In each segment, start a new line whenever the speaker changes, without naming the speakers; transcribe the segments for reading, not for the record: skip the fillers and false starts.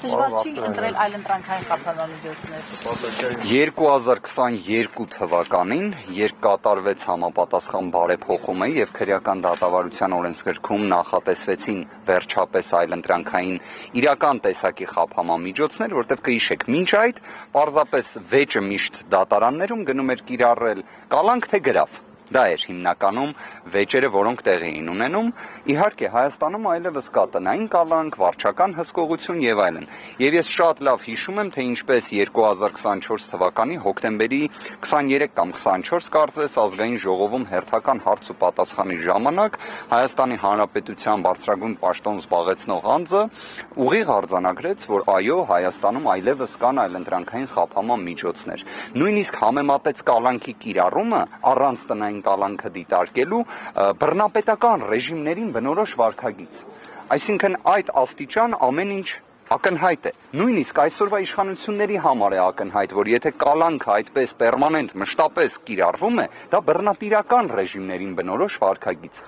Դժվար չի ընտրել այլընտրանքային խափանամիջոցներ։
2022 թվականին, երբ կատարվեց համապատասխան բարեփոխումը եւ քրեական դատավարության օրենսգրքում նախատեսվեցին վերջապես այլընտրանքային իրական տեսակի խափանամիջոցներ, որտեղ կհիշեք, մինչ այդ պարզապես վեճը միշտ դատարաններում գնում էր կիրառել կալանք թե գրավ։ Դա էր հիմնականում վեճերը, որոնք տեղի էին ունենում, իհարկե Հայաստանում այլևս կա տնային կալանք, վարչական հսկողություն եւ այլն։ Եվ ես շատ լավ հիշում եմ, թե ինչպես 2024 թվականի հոկտեմբերի 23 կամ 24 կարծես ազգային ժողովում հերթական հարց ու պատասխանի ժամանակ Հայաստանի Հանրապետության բարձրագույն պաշտոն զբաղեցնող անձը ուղիղ արձանագրեց, որ այո, Հայաստանում այլևս կան այլընտրանքային խափանման միջոցներ։ Նույնիսկ համեմատեց կալանքի կիրառումը առանց տնային կալանքը դիտարկելու բռնապետական ռեժիմներին բնորոշ վարքագիծ։ Այսինքն այդ աստիճան ամեն ինչ ակնհայտ է։ Նույնիսկ այսօրվա իշխանությունների համար է ակնհայտ, որ եթե կալանքը այդպես պերմանենտ մշտապես կիրառվում է, դա բռնատիրական ռեժիմներին բնորոշ վարքագիծ։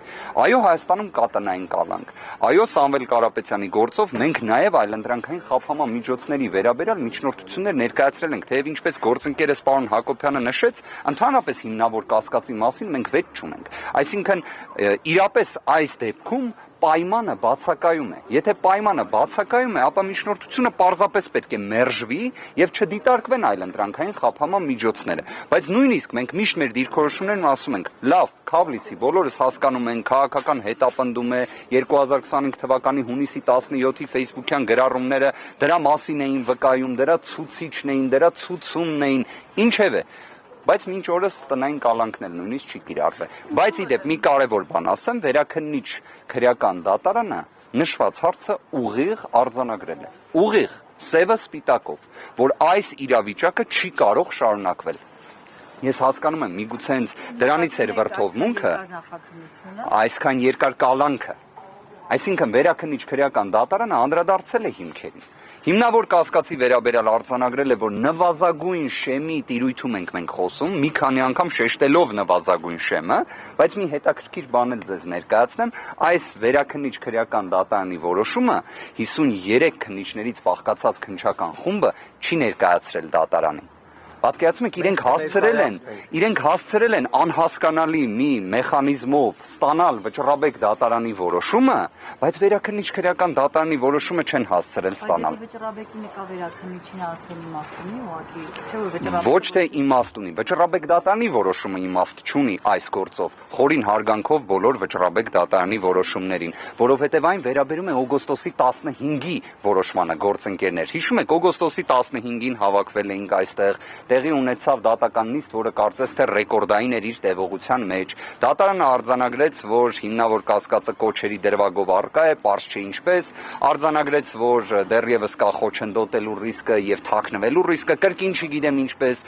Այո, Հայաստանում կա տնային կալանք։ Այո, Սամվել Կարապետյանի գործով մենք նաև այլընտրանքային խափանման միջոցների վերաբերյալ միջնորդություններ ներկայացրել ենք, թեև ինչպես գործընկերս պարոն Հակոբյանը նշեց, ընդհանրապես հիմնավոր կասկածի մասին մենք վեճ չունենք։ Այսինքն իրապես այս դեպքում պայմանը բացակայում է։ Եթե պայմանը բացակայում է, ապա միջնորդությունը պարզապես պետք է մերժվի եւ չդիտարկվեն այլընտրանքային խափանման միջոցները։ Բայց նույնիսկ մենք միշտ մեր դիրքորոշումներն ասում ենք, լավ, քավլիցի, բոլորս հասկանում են, քաղաքական հետապնդում է 2025 թվականի հունիսի 17-ի Facebook-յան գրառումները դրա մասին էին վկայում, դրա ցուցիչն էին, դրա ցուցումն էին, ինչևէ։ Բայց մինչ օրս տնային կալանքն էլ նույնիսկ չի կիրառվել։ Բայց իդեպ մի կարևոր բան ասեմ, վերաքննիչ քրեական դատարանը նշված հարցը ուղիղ արձանագրել է։ Ուղիղ, սևը սպիտակով, որ այս իրավիճակը չի կարող շարունակվել։ Ես հասկանում եմ, միգուցե հենց դրանից էր վրդովմունքը, այսքան երկար կալանքը։ Այսինքն վերաքննիչ քրեական դատարանը անդրադարձել է հիմքերին։ Հիմնավոր կասկածի վերաբերյալ արձանագրել է, որ նվազագույն շեմի տիրույթում ենք մենք խոսում, մի քանի անգամ շեշտելով նվազագույն շեմը, բայց մի հետաքրքիր բան էլ ձեզ ներկայացնեմ, այս վերաքննիչ քրեական դատարանի որոշումը 53 քննիչներից բաղկացած քննչական խումբը չի ներկայացրել դատարանին։ Պատկերացնում եք, իրենք հասցրել են անհասկանալի մի մեխանիզմով ստանալ Վճռաբեկ դատարանի որոշումը, բայց վերաքննիչ քրեական դատարանի որոշումը չեն հասցրել ստանալ։
Վճռաբեկի նկա վերաքննիչին արդեն իմաստ ունի, ուղղակի չէ՞ որ Վճռաբեկը
Ոչ թե իմաստ ունի, Վճռաբեկ դատարանի որոշումը իմաստ չունի այս գործով, խորին հարգանքով բոլոր Վճռաբեկ դատարանի որոշումներին, որովհետև այն վերաբերում է օգոստոսի 15-ի որոշմանը, գործընկերներ։ Հիշում եք, օգոստոսի 15-ին հավաքվել էինք այստեղ, տեղի ունեցավ դատական նիստ, որը կարծես թե ռեկորդային էր իր տևողության մեջ։ Դատարանը արձանագրեց, որ հիմնավոր կասկածը կոչերի դրվագով առկա է, պարզ չէ ինչպես, արձանագրեց, որ դեռևս կա խոչընդոտելու ռիսկը եւ թաքնվելու ռիսկը, կրկին չգիտեմ ինչպես,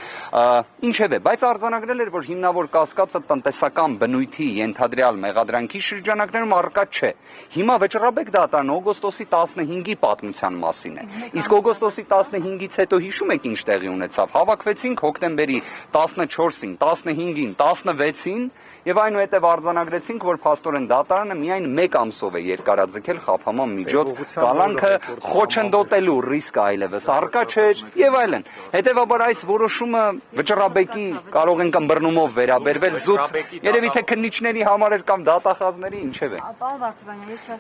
ինչևէ, բայց արձանագրել էր, որ հիմնավոր կասկածը տնտեսական բնույթի ենթադրյալ մեղադրանքի շրջանակներում առկա չէ։ Հիմա Վճռաբեկ դատարանը օգոստոսի 15-ի պատմության մասին է։ Իսկ օգոստոսի 15-ից հետո հիշում եք ինչ տեղի ունեցավ։ Հավաքվեցինք հոկտեմբերի 14-ին, 15-ին, 16-ին եւ այնուհետեւ արձանագրեցինք, որ փաստորեն դատարանը միայն 1 ամսով է երկարաձգել խափանման միջոց կալանքը խոչընդոտելու ռիսկը այլևս առկա չէր եւ այլն։ Հետեւաբար այս որոշումը Վճռաբեկի կարող ենք ըմբռնումով վերաբերվել զուտ, երևի թե քննիչների համար էր կամ դատախազների, ինչևէ։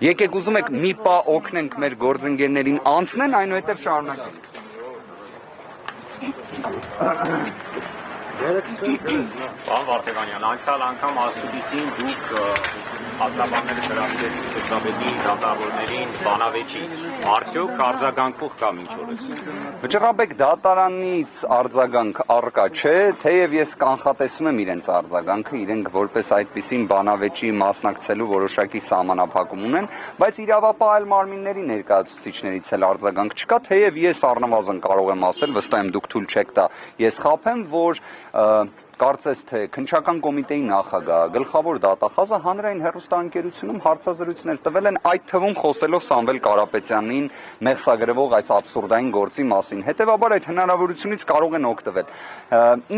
Եկեք ուզում եք մի պա օգնենք մեր գործընկերներին անցնեն, այնուհետեւ շարունակենք։
Պարոն Վարդեվանյան, անցյալ անգամ ասուլիսին դուք հաստաբանները հրավիրեցիք Վճռաբեկի դատավորներին բանավեճի, արդյոք արձագանքող կա մինչ օրս։
Վճռաբեկ դատարանից արձագանք առկա չէ, թեև ես կանխատեսում եմ իրենց արձագանքը, իրենք որպես այդպիսին բանավեճի մասնակցելու որոշակի սահմանափակում ունեն, բայց իրավապահ մարմինների ներկայացուցիչներից էլ արձագանք չկա, թեև ես առնվազն կարող եմ ասել, վստահ եմ դուք թույլ չեք տա, ես խաբեմ, որ կարծես թե քննչական կոմիտեի նախագահը, գլխավոր դատախազը հանրային հեռուստաընկերությունում հարցազրույցներ տվել են, այդ թվում խոսելով Սամվել Կարապետյանին մեղսագրվող այս աբսուրդային գործի մասին։ Հետևաբար այդ հնարավորությունից կարող են օգտվել։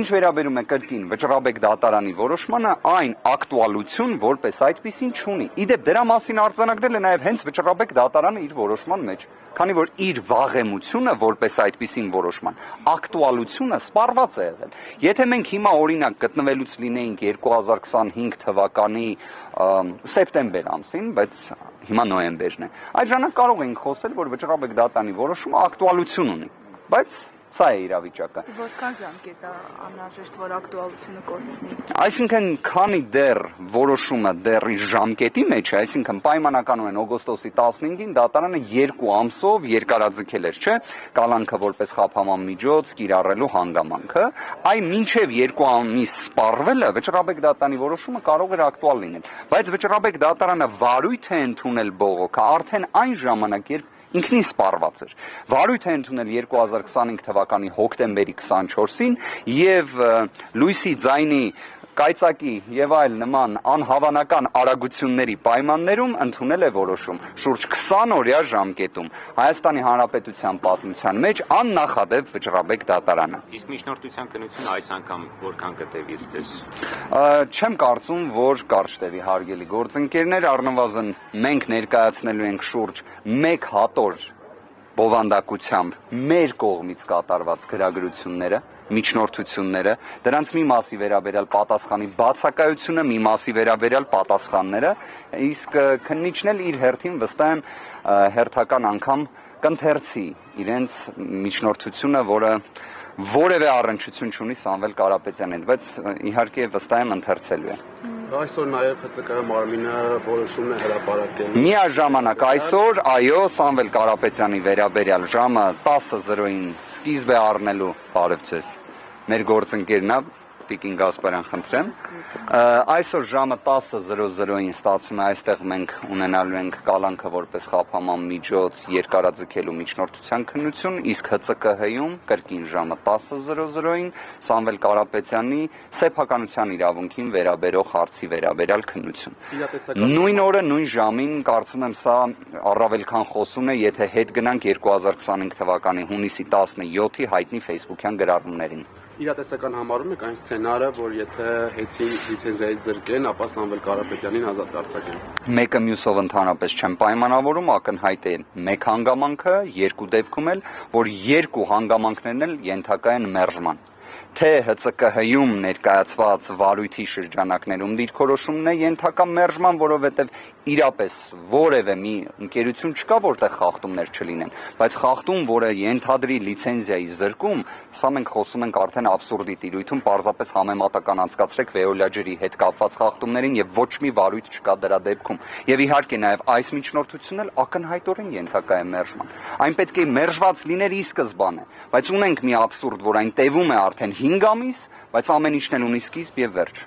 Ինչ վերաբերում է կրկին Վճռաբեկ դատարանի որոշմանը, այն ակտուալություն որպես այդպիսին չունի։ Իդեպ դրա մասին արձանագրել է նաև հենց Վճռաբեկ դատարանը իր որոշման մեջ, քանի որ իր վաղեմությունը որպես այդպիսին որոշման ակտուալությունը սպառված է եղել։ Եթե մենք հիմա օրինակ գտնվելուց լինեինք 2025 թվականի սեպտեմբեր ամսին, բայց հիմա նոյեմբերն է, այդ ժամանակ կարող էինք խոսել, որ Վճռաբեկ դատարանի որոշումը ակտուալություն ունի, բայց սա է իրավիճակը։
Որքան ժամկետ է անհրաժեշտ, որ ակտուալությունը կորցնի։
Այսինքն, քանի դեռ որոշումը դեռ իր ժամկետի մեջ է, այսինքն պայմանականորեն օգոստոսի 15-ին դատարանը 2 ամսով երկարաձգել էր, չէ՞, կալանքը որպես խափաման միջոց կիրառելու հանգամանքը, այ մինչև 2 ամիս սպառվելը Վճռաբեկ դատարանի որոշումը կարող էր ակտուալ լինել, բայց Վճռաբեկ դատարանը վարույթ է ընդունել բողոքը արդեն այն ժամանակ, երբ ինքնին սպառված էր։ Վարույթ է ընդունել 2025 թվականի հոկտեմբերի 24-ին եւ լույսի ձայնի կայծակի եւ այլ նման անհավանական արագությունների պայմաններում ընդունել է որոշում շուրջ 20 օրյա ժամկետում Հայաստանի Հանրապետության պատմության մեջ աննախադեպ Վճռաբեկ դատարանը։
Իսկ միջնորդության քննությունը այս անգամ որքան կտևի ձեզ։
Չեմ կարծում, որ կարճ տևի, հարգելի գործընկերներ, առնվազն մենք ներկայացնելու ենք շուրջ 1 հատոր բովանդակությամբ մեր կողմից կատարված գրագրությունները, միջնորդությունները, դրանց մի մասի վերաբերյալ պատասխանի բացակայությունը, մի մասի վերաբերյալ պատասխանները, իսկ քննիչն էլ իր հերթին վստահ եմ հերթական անգամ կընթերցի իրենց միջնորդությունը, որը որևէ առնչություն չունի Սամվել Կարապետյանի հետ, բայց իհարկե վստահ եմ ընթերցելու է։
Այսօր նաև ՀՑԿ մարմինը որոշումն է հրապարակել։
Միաժամանակ այսօր, այո, Սամվել Կարապետյանի վերաբերյալ ժամը 10:00-ին սկիզբ է առնելու, բարև ձեզ, մեր գործընկերն է, Տիկին Գասպարյան, խնդրեմ։ Այսօր ժամը 10:00-ին ստացվում է, այստեղ մենք ունենալու ենք կալանքը որպես խափաման միջոց երկարաձգելու միջնորդության քննություն, իսկ ՀՑԿ-հում կրկին ժամը 10:00-ին Սամվել Կարապետյանի սեփականության իրավունքին վերաբերող հարցի վերաբերյալ քննություն։ Նույն օրը, նույն ժամին, կարծում եմ սա առավել քան խոսուն է, եթե հետ գնանք 2025 թվականի հունիսի 17-ի հայտնի Facebook-յան գրառումներին։
Իրատեսական համարում եք այն սցենարը, որ եթե հեծին լիցենզիայից զրկեն, ապա Սամվել Կարապետյանին ազատ արձակեն։
Մեկը մյուսով ընդհանրապես չեմ պայմանավորում, ակնհայտ է մեկ հանգամանքը, երկու դեպքում էլ, որ երկու հանգամանքներն էլ ենթակա են մերժման։ Թե ՀՑԿ-հում ներկայացված վարույթի շրջանակներում դիրքորոշումն է ենթակա մերժման, որովհետև իրապես որևէ մի ընկերություն չկա, որտեղ խախտումներ չլինեն, բայց խախտում, որը ենթադրի լիցենզիայի զրկում, սա մենք խոսում ենք արդեն աբսուրդի տիրույթում, պարզապես համեմատական անցկացրեք Veolia ջրի հետ կապված խախտումներին եւ ոչ մի վարույթ չկա դրա դեպքում։ Եվ իհարկե նաեւ այս միջնորդությունն էլ ակնհայտորեն ենթակա է մերժման։ Այն պետք է մերժված լիներ ի սկզբանե, բայց ունենք մի աբսուրդ, որ այն տևում է արդեն 5 ամիս, բայց ամեն ինչն էլ ունի սկիզբ եւ վերջ։